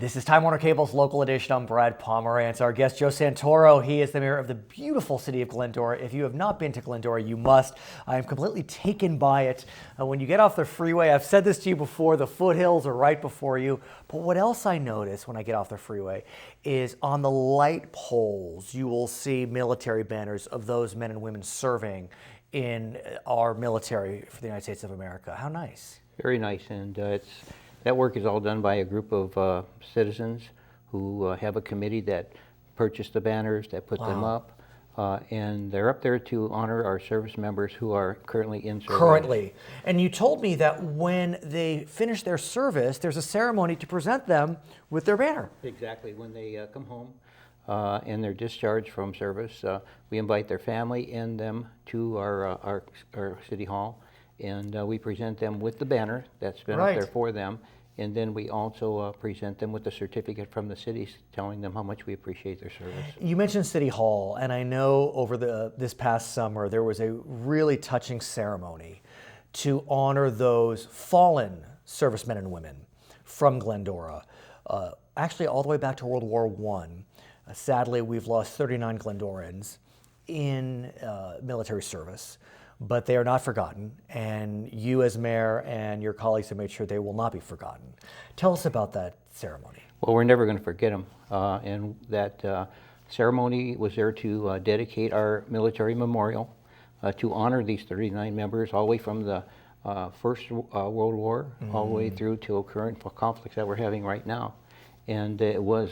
This is Time Warner Cable's local edition. I'm Brad Pomerance. Our guest, Joe Santoro. He is the mayor of the beautiful city of Glendora. If you have not been to Glendora, you must. I am completely taken by it. When you get off the freeway, I've said this to you before, the foothills are right before you. But what else I notice when I get off the freeway is on the light poles, you will see military banners of those men and women serving in our military for the United States of America. How nice. Very nice, and that work is all done by a group of citizens who have a committee that purchased the banners, that put them up, and they're up there to honor our service members who are currently in service. Currently. And you told me that when they finish their service, there's a ceremony to present them with their banner. Exactly. When they come home and they're discharged from service, we invite their family and them to our city hall. And we present them with the banner that's been up there for them. And then we also present them with a certificate from the city telling them how much we appreciate their service. You mentioned City Hall, and I know over this past summer there was a really touching ceremony to honor those fallen servicemen and women from Glendora, actually all the way back to World War I. Sadly, we've lost 39 Glendorans in military service. But they are not forgotten, and you as mayor and your colleagues have made sure they will not be forgotten. Tell us about that ceremony. Well, we're never going to forget them, and that ceremony was there to dedicate our military memorial to honor these 39 members all the way from the First World War all the way through to current conflicts that we're having right now. And it was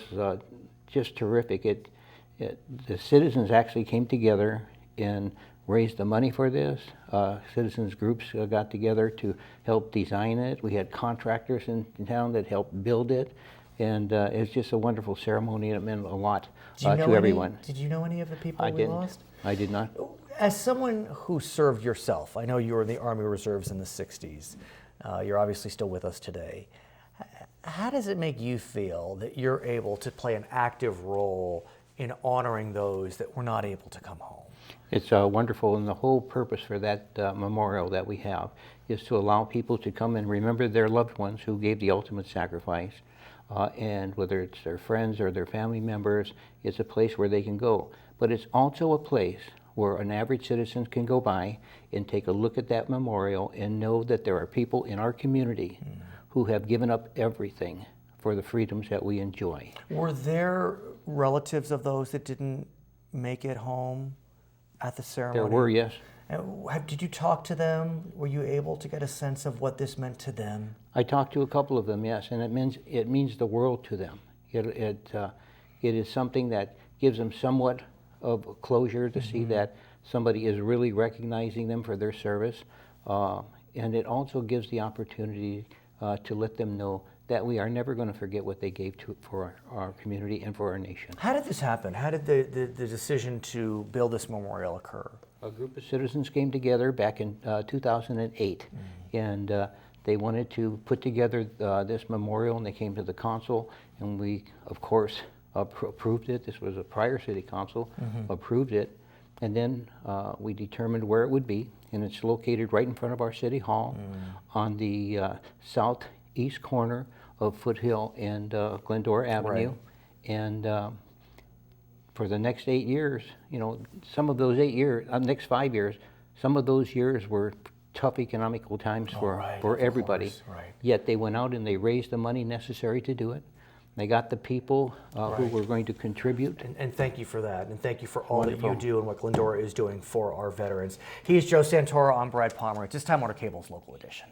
just terrific. The citizens actually came together and raised the money for this. Citizens groups got together to help design it. We had contractors in town that helped build it. And it was just a wonderful ceremony, and it meant a lot to everyone. Did you know any of the people we lost? I did not. As someone who served yourself, I know you were in the Army Reserves in the 60s. You're obviously still with us today. How does it make you feel that you're able to play an active role in honoring those that were not able to come home? It's wonderful, and the whole purpose for that memorial that we have is to allow people to come and remember their loved ones who gave the ultimate sacrifice. And whether it's their friends or their family members, it's a place where they can go. But it's also a place where an average citizen can go by and take a look at that memorial and know that there are people in our community who have given up everything for the freedoms that we enjoy. Were there relatives of those that didn't make it home at the ceremony? There were, yes. Did you talk to them? Were you able to get a sense of what this meant to them? I talked to a couple of them, yes, and it means the world to them. It is something that gives them somewhat of closure to see that somebody is really recognizing them for their service, and it also gives the opportunity to let them know that we are never going to forget what they gave for our community and for our nation. How did this happen? How did the decision to build this memorial occur? A group of citizens came together back in 2008, and they wanted to put together this memorial, and they came to the council, and we, of course, approved it. This was a prior city council, approved it, and then we determined where it would be, and it's located right in front of our city hall on the southeast corner of Foothill and Glendora Avenue. And for the next 8 years, some of those next 5 years, some of those years were tough economical times for everybody. Yet they went out and they raised the money necessary to do it. They got the people who were going to contribute. And thank you for that. And thank you for all that you do and what Glendora is doing for our veterans. He is Joe Santoro. I'm Brad Pomerance. It's Time Warner Cable's local edition.